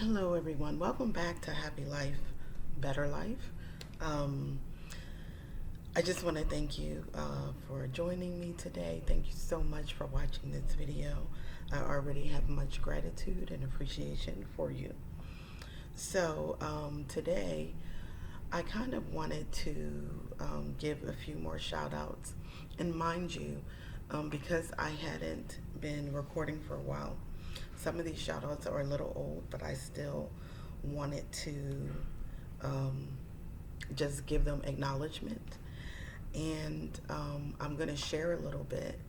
Hello, everyone. Welcome back to Happy Life, Better Life. Um, I just want to thank you for joining me today. Thank you so much for watching this video. I already have much gratitude and appreciation for you. Today, I kind of wanted to give a few more shout outs. And mind you, because I hadn't been recording for a while, some of these shout outs are a little old, but I still wanted to um, just give them acknowledgement. And I'm going to share a little bit.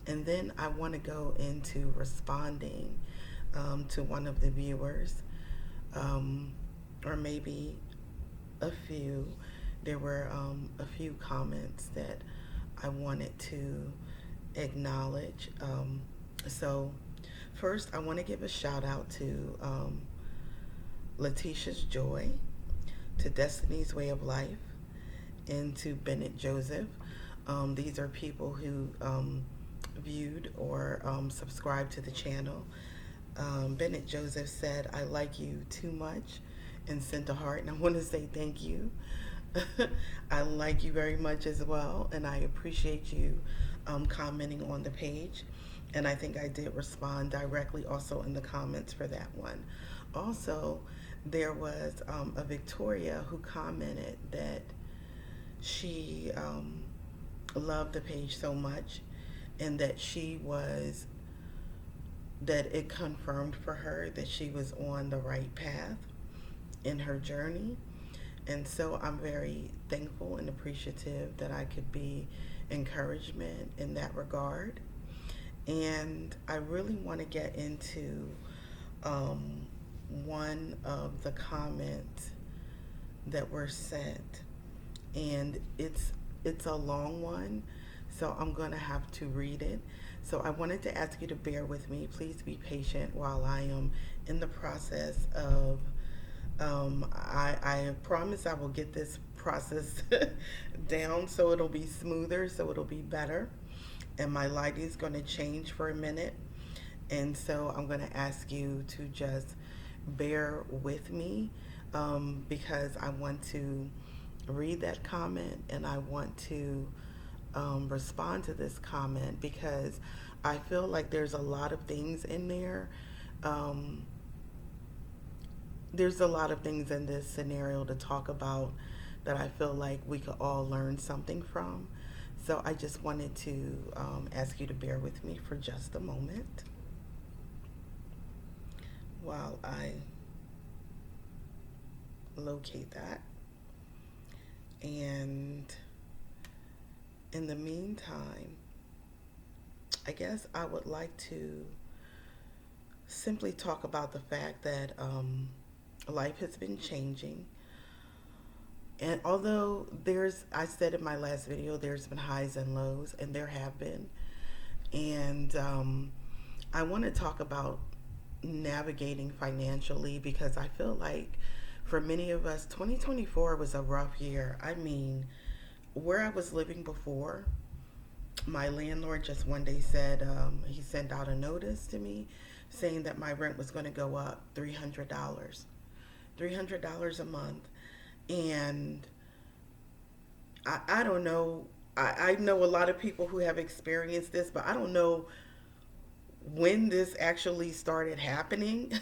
And then I want to go into responding to one of the viewers, um, or maybe a few. There were a few comments that I wanted to acknowledge. So, first, I want to give a shout out to Letitia's Joy, to Destiny's Way of Life, and to Bennett Joseph. These are people who viewed or subscribed to the channel. Bennett Joseph said, "I like you too much," and sent a heart. And I want to say thank you. I like you very much as well, and I appreciate you commenting on the page. And I think I did respond directly also in the comments for that one. Also, there was a Victoria who commented that she loved the page so much, and that that it confirmed for her that she was on the right path in her journey. And so I'm very thankful and appreciative that I could be encouragement in that regard. And I really want to get into one of the comments that were sent, and it's a long one, so I'm going to have to read it. So I wanted to ask you to bear with me. Please be patient while I am in the process of. I promise I will get this process down so it'll be smoother, so it'll be better. And my lighting is going to change for a minute. And so I'm going to ask you to just bear with me, because I want to read that comment, and I want to respond to this comment, because I feel like there's a lot of things in there. Um, there's a lot of things in this scenario to talk about that I feel like we could all learn something from. So I just wanted to ask you to bear with me for just a moment while I locate that. And in the meantime, I guess I would like to simply talk about the fact that life has been changing. And although I said in my last video, there's been highs and lows, and there have been. And I want to talk about navigating financially, because I feel like for many of us, 2024 was a rough year. I mean, where I was living before, my landlord just one day said he sent out a notice to me saying that my rent was going to go up $300 a month. And I don't know. I know a lot of people who have experienced this, but I don't know when this actually started happening.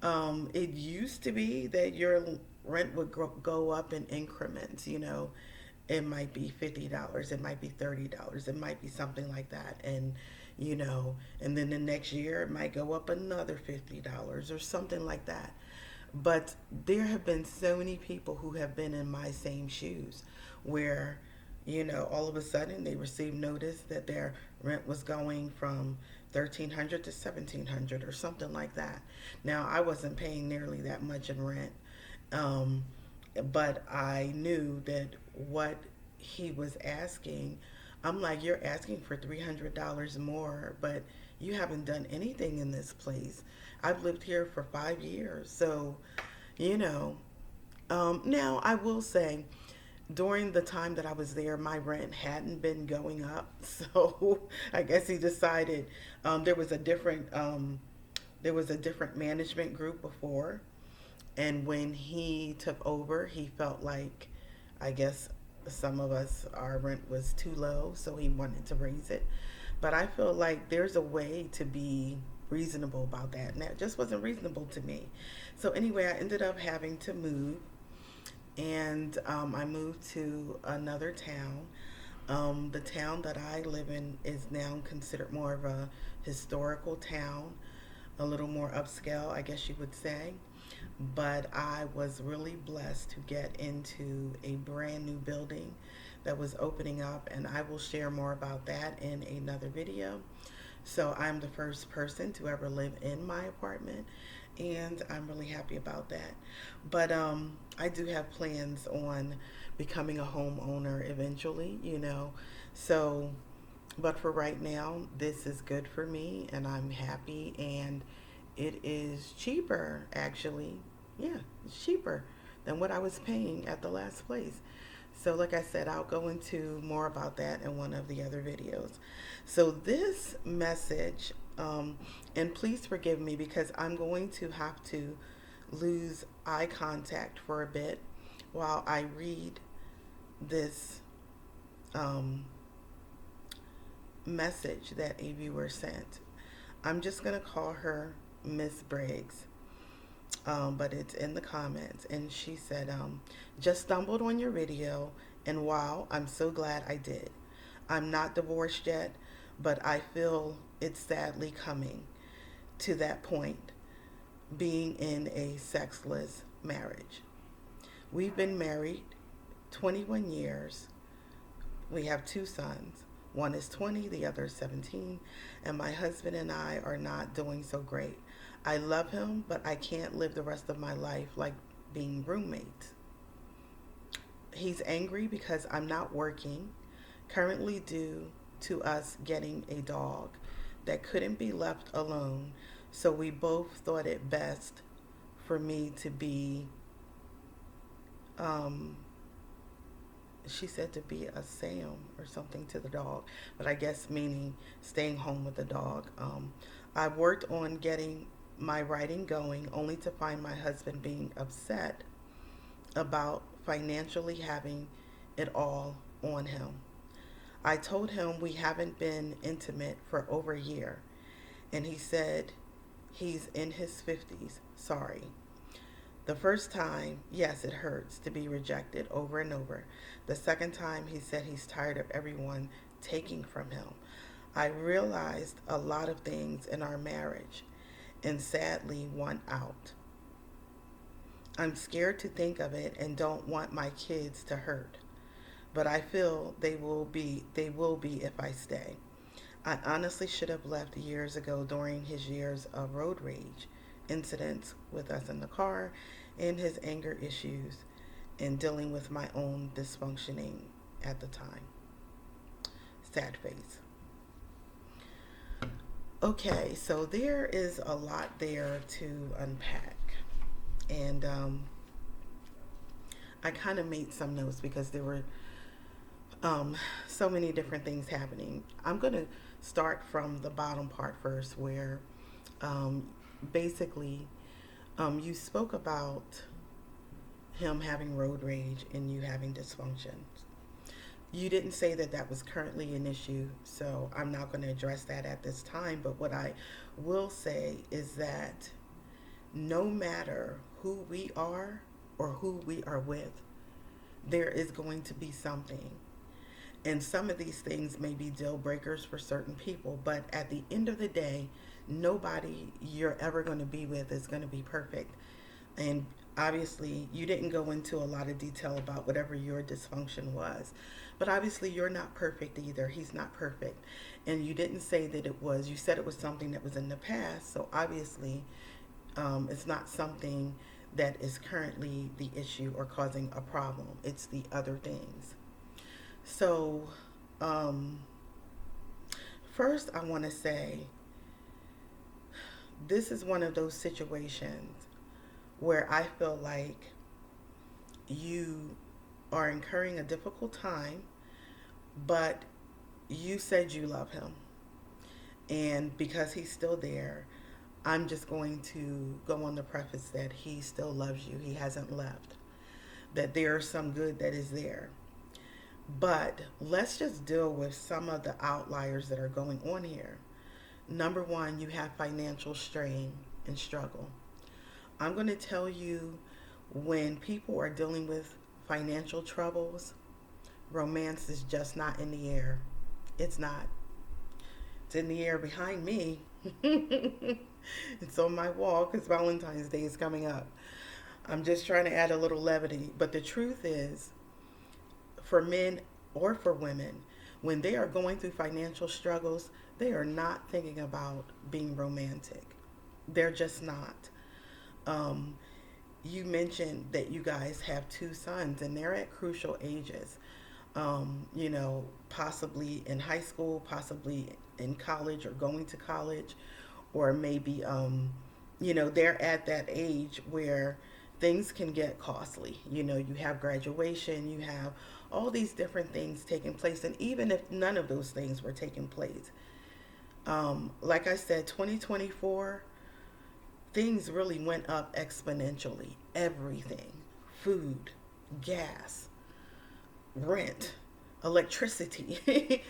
It used to be that your rent would go up in increments. It might be $50, it might be $30, it might be something like that. And then the next year it might go up another $50 or something like that. But there have been so many people who have been in my same shoes where, all of a sudden they received notice that their rent was going from 1,300 to 1,700 or something like that. Now, I wasn't paying nearly that much in rent, um, but I knew that what he was asking, I'm like, you're asking for $300 more, but you haven't done anything in this place. I've lived here for 5 years. So, you know, now I will say, during the time that I was there, my rent hadn't been going up. So I guess he decided there was a different There was a different management group before, and when he took over, he felt like, I guess, some of us, our rent was too low, so he wanted to raise it. But I feel like there's a way to be reasonable about that, and that just wasn't reasonable to me. So anyway, I ended up having to move, and I moved to another town. The town that I live in is now considered more of a historical town, a little more upscale, I guess you would say. But I was really blessed to get into a brand new building that was opening up, and I will share more about that in another video. So I'm the first person to ever live in my apartment, and I'm really happy about that. But I do have plans on becoming a homeowner eventually, you know. So, but for right now, this is good for me, and I'm happy, and it is cheaper actually. Yeah, it's cheaper than what I was paying at the last place. So, like I said, I'll go into more about that in one of the other videos. So, this message, and please forgive me because I'm going to have to lose eye contact for a bit while I read this um, message that a viewer sent. I'm just going to call her Miss Briggs, but it's in the comments. And she said, just stumbled on your video, and wow, I'm so glad I did. I'm not divorced yet, but I feel it's sadly coming to that point, being in a sexless marriage. We've been married 21 years. We have two sons. One is 20, the other is 17, and my husband and I are not doing so great. I love him, but I can't live the rest of my life like being roommates. He's angry because I'm not working, currently due to us getting a dog that couldn't be left alone, so we both thought it best for me to be, um, she said to be a Sam or something to the dog, but I guess meaning staying home with the dog. I worked on getting my writing going only to find my husband being upset about financially having it all on him. I told him we haven't been intimate for over a year, and he said he's in his 50s. Sorry. The first time, yes, it hurts to be rejected over and over. The second time, he said he's tired of everyone taking from him. I realized a lot of things in our marriage and sadly want out. I'm scared to think of it and don't want my kids to hurt, but I feel they will be if I stay. I honestly should have left years ago during his years of road rage incidents with us in the car and his anger issues and dealing with my own dysfunctioning at the time. Sad face. Okay, so there is a lot there to unpack. And I kind of made some notes because there were so many different things happening. I'm going to start from the bottom part first, where um, basically you spoke about him having road rage and you having dysfunction. You didn't say that that was currently an issue, so I'm not going to address that at this time. But what I will say is that no matter who we are or who we are with, there is going to be something. And some of these things may be deal breakers for certain people, but at the end of the day, nobody you're ever going to be with is going to be perfect. And obviously, you didn't go into a lot of detail about whatever your dysfunction was. But obviously, you're not perfect either. He's not perfect. And you didn't say that it was, you said it was something that was in the past. So obviously, it's not something that is currently the issue or causing a problem. It's the other things. So, um, first, I want to say this is one of those situations where I feel like you are incurring a difficult time, but you said you love him. And because he's still there, I'm just going to go on the preface that he still loves you. He hasn't left. That there is some good that is there. But let's just deal with some of the outliers that are going on here. Number one, you have financial strain and struggle. I'm going to tell you, when people are dealing with financial troubles, romance is just not in the air. It's not. It's in the air behind me. It's on my wall because Valentine's Day is coming up. I'm just trying to add a little levity. But the truth is, for men or for women, when they are going through financial struggles, they are not thinking about being romantic. They're just not. Um, you mentioned that you guys have two sons and they're at crucial ages. Possibly in high school, possibly in college or going to college, or maybe, they're at that age where things can get costly. You have graduation, you have all these different things taking place. And even if none of those things were taking place, like I said, 2024, things really went up exponentially. Everything, food, gas, rent, electricity,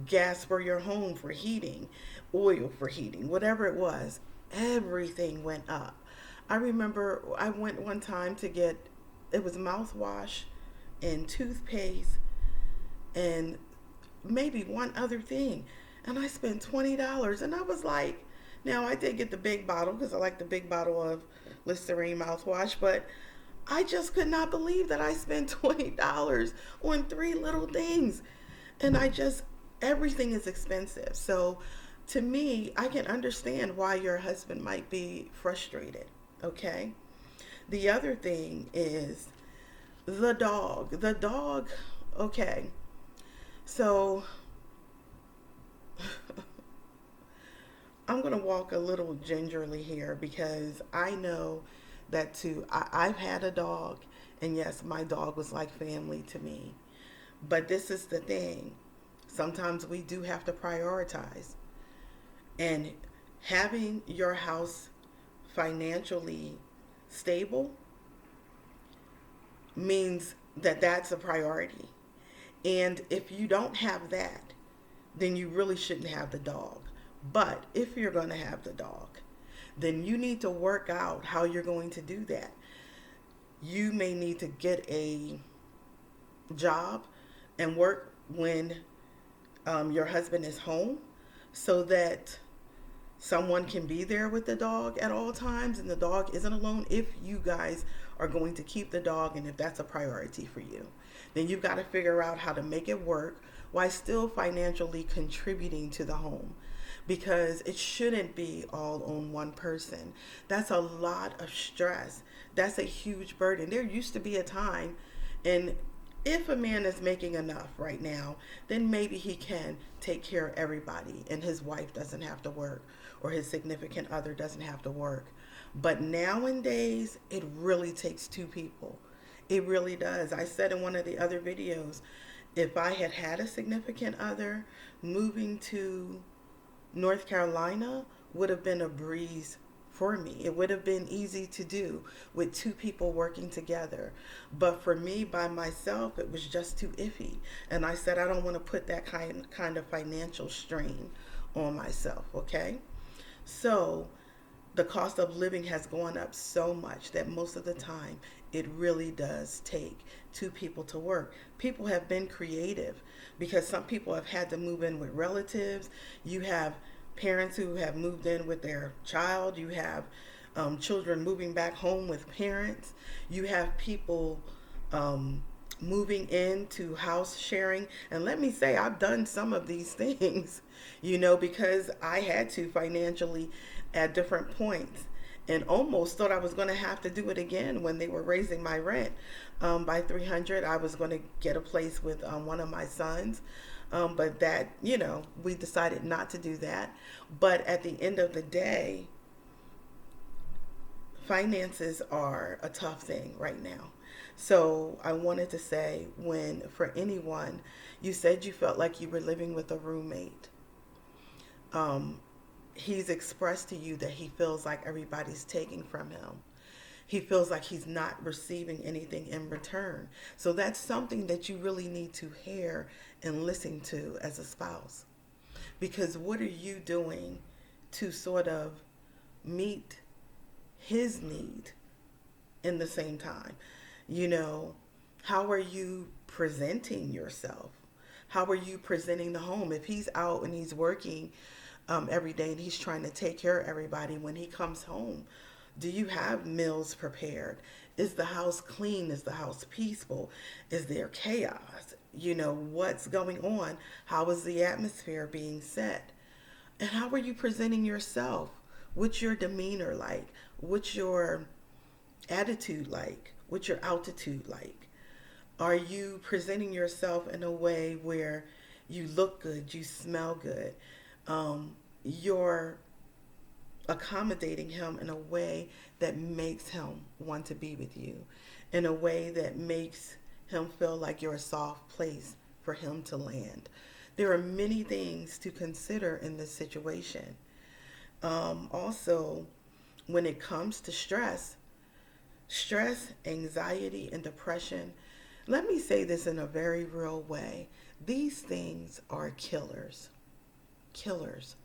gas for your home for heating, oil for heating, whatever it was, everything went up. I remember I went one time to get, it was mouthwash and toothpaste and maybe one other thing. And I spent $20. And I was like, now I did get the big bottle because I like the big bottle of Listerine mouthwash, but I just could not believe that I spent $20 on three little things. And everything is expensive. So to me, I can understand why your husband might be frustrated. Okay. The other thing is the dog. The dog, okay. So I'm going to walk a little gingerly here because I know that too. I've had a dog, and yes, my dog was like family to me. But this is the thing. Sometimes we do have to prioritize. And having your house financially stable means that that's a priority. And if you don't have that, then you really shouldn't have the dog. But if you're going to have the dog, then you need to work out how you're going to do that. You may need to get a job and work when your husband is home so that someone can be there with the dog at all times and the dog isn't alone. If you guys are going to keep the dog and if that's a priority for you, then you've got to figure out how to make it work while still financially contributing to the home, because it shouldn't be all on one person. That's a lot of stress. That's a huge burden. There used to be a time, and if a man is making enough right now, then maybe he can take care of everybody and his wife doesn't have to work or his significant other doesn't have to work. But nowadays, it really takes two people. It really does. I said in one of the other videos, if I had had a significant other, moving to North Carolina would have been a breeze for me. It would have been easy to do with two people working together. But for me by myself, it was just too iffy. And I said, I don't want to put that kind of financial strain on myself, okay? So the cost of living has gone up so much that most of the time it really does take two people to work. People have been creative because some people have had to move in with relatives. You have parents who have moved in with their child. You have children moving back home with parents. You have people moving into house sharing. And let me say, I've done some of these things, because I had to financially at different points and almost thought I was going to have to do it again when they were raising my rent by 300. I was going to get a place with one of my sons. But that, we decided not to do that. But at the end of the day, finances are a tough thing right now. So I wanted to say, for anyone, you said you felt like you were living with a roommate. Um, he's expressed to you that he feels like everybody's taking from him. He feels like he's not receiving anything in return. So that's something that you really need to hear and listen to as a spouse. Because what are you doing to sort of meet his need in the same time? You know, how are you presenting yourself? How are you presenting the home? If he's out and he's working every day and he's trying to take care of everybody, when he comes home, do you have meals prepared? Is the house clean? Is the house peaceful? Is there chaos? You know, what's going on? How is the atmosphere being set? And how are you presenting yourself? What's your demeanor like? What's your attitude like? What's your altitude like? Are you presenting yourself in a way where you look good, you smell good, you're accommodating him in a way that makes him want to be with you, in a way that makes him feel like you're a soft place for him to land? There are many things to consider in this situation. Also, when it comes to stress, anxiety, and depression, let me say this in a very real way. These things are killers. Killers.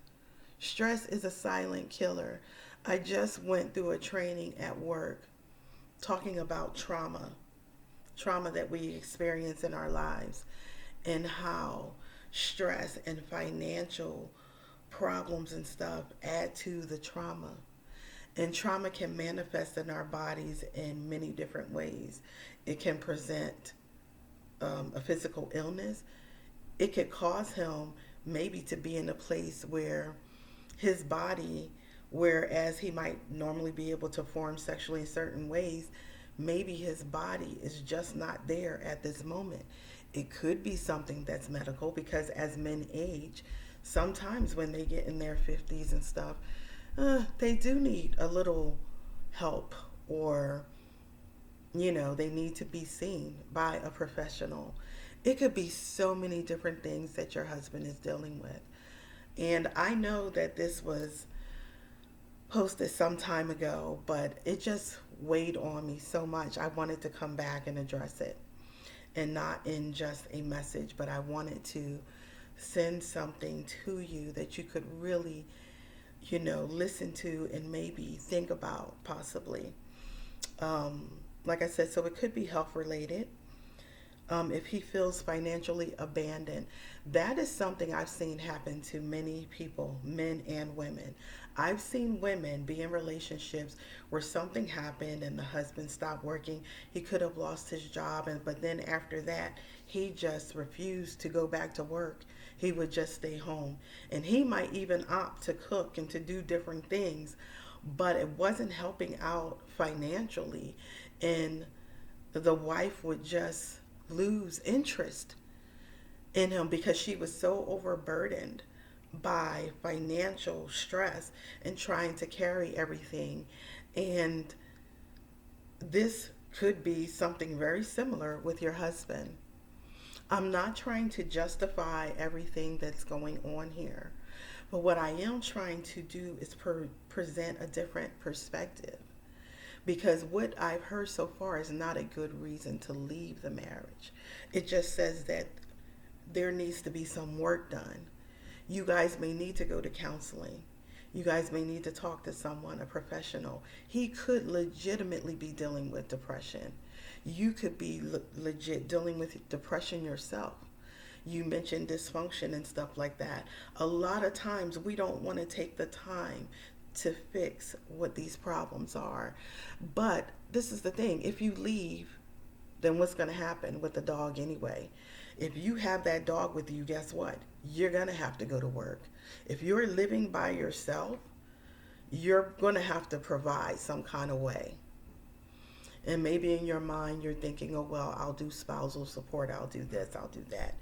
Stress is a silent killer. I just went through a training at work talking about trauma that we experience in our lives, and how stress and financial problems and stuff add to the trauma. And trauma can manifest in our bodies in many different ways. It can present a physical illness. It could cause him maybe to be in a place where his body, whereas he might normally be able to form sexually in certain ways, maybe his body is just not there at this moment. It could be something that's medical, because as men age, sometimes when they get in their 50s and stuff, they do need a little help, or, you know, they need to be seen by a professional. It could be so many different things that your husband is dealing with. And I know that this was posted some time ago, but it just weighed on me so much. I wanted to come back and address it, and not in just a message, but I wanted to send something to you that you could really, you know, listen to and maybe think about possibly. Like I said, so it could be health related. If he feels financially abandoned, that is something I've seen happen to many people, men and women. I've seen women be in relationships where something happened and the husband stopped working. He could have lost his job, and but then after that, he just refused to go back to work. He would just stay home, and he might even opt to cook and to do different things, but it wasn't helping out financially, and the wife would just lose interest in him because she was so overburdened by financial stress and trying to carry everything. And this could be something very similar with your husband. I'm not trying to justify everything that's going on here, but what I am trying to do is present a different perspective, because what I've heard so far is not a good reason to leave the marriage. It just says that there needs to be some work done. You guys may need to go to counseling. You guys may need to talk to someone, a professional. He could legitimately be dealing with depression. You could be legit dealing with depression yourself. You mentioned dysfunction and stuff like that. A lot of times we don't want to take the time to fix what these problems are. But this is the thing, if you leave, then what's going to happen with the dog anyway? If you have that dog with you, guess what? You're going to have to go to work. If you're living by yourself, you're going to have to provide some kind of way. And maybe in your mind, you're thinking, oh, well, I'll do spousal support. I'll do this. I'll do that.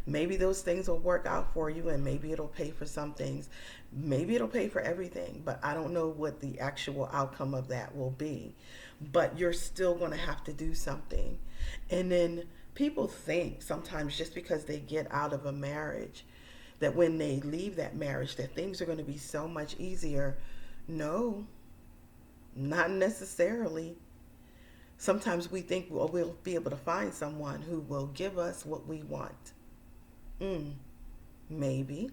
Maybe those things will work out for you, and maybe it'll pay for some things. Maybe it'll pay for everything, but I don't know what the actual outcome of that will be. But you're still going to have to do something. And then people think sometimes just because they get out of a marriage that when they leave that marriage that things are going to be so much easier. No, not necessarily. Sometimes we think we'll be able to find someone who will give us what we want. Mm, maybe,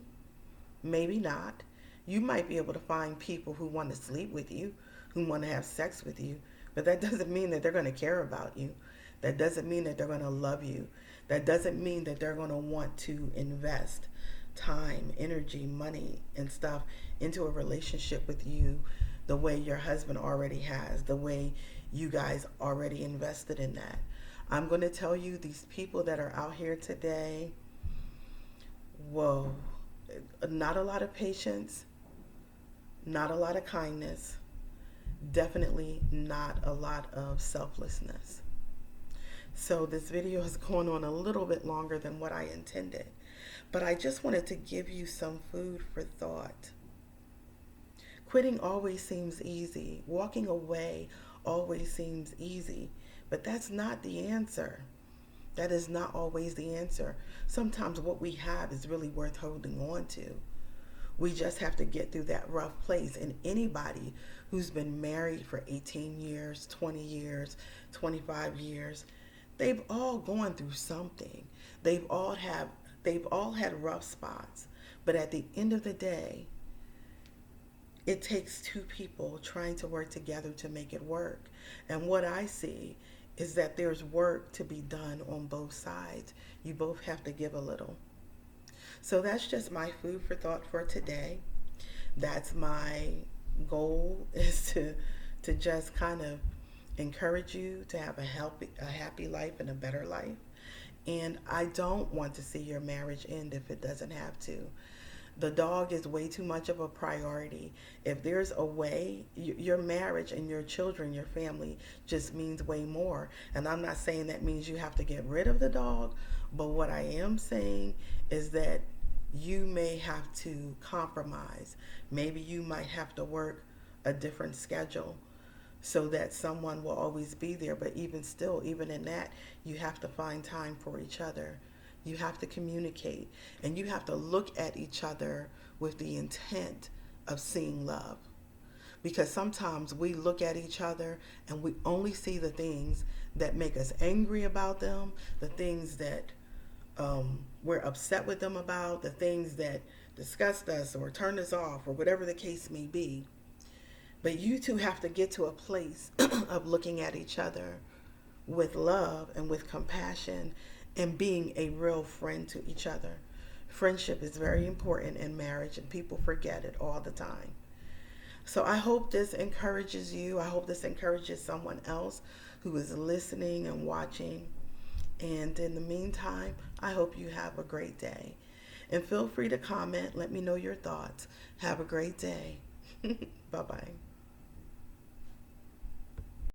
maybe not. You might be able to find people who want to sleep with you, who want to have sex with you, but that doesn't mean that they're going to care about you. That doesn't mean that they're going to love you. That doesn't mean that they're going to want to invest time, energy, money, and stuff into a relationship with you the way your husband already has, the way you guys already invested in that. I'm going to tell you, these people that are out here today, whoa, not a lot of patience, not a lot of kindness, definitely not a lot of selflessness. So this video is going on a little bit longer than what I intended, but I just wanted to give you some food for thought. Quitting always seems easy. Walking away always seems easy, but that's not the answer. That is not always the answer. Sometimes what we have is really worth holding on to. We just have to get through that rough place. And anybody who's been married for 18 years, 20 years, 25 years, they've all gone through something. They've all had rough spots. But at the end of the day, it takes two people trying to work together to make it work. And what I see is that there's work to be done on both sides. You both have to give a little. So that's just my food for thought for today. That's my goal, is to just kind of encourage you to have a happy life and a better life. And I don't want to see your marriage end if it doesn't have to. The dog is way too much of a priority. If there's a way, your marriage and your children, your family just means way more. And I'm not saying that means you have to get rid of the dog, but what I am saying is that you may have to compromise. Maybe you might have to work a different schedule so that someone will always be there. But even still, even in that, you have to find time for each other. You have to communicate, and you have to look at each other with the intent of seeing love. Because sometimes we look at each other and we only see the things that make us angry about them, the things that we're upset with them about, the things that disgust us or turn us off, or whatever the case may be. But you two have to get to a place of looking at each other with love and with compassion and being a real friend to each other. Friendship is very important in marriage, and people forget it all the time. So I hope this encourages you. I hope this encourages someone else who is listening and watching. And in the meantime, I hope you have a great day. And feel free to comment. Let me know your thoughts. Have a great day. Bye-bye.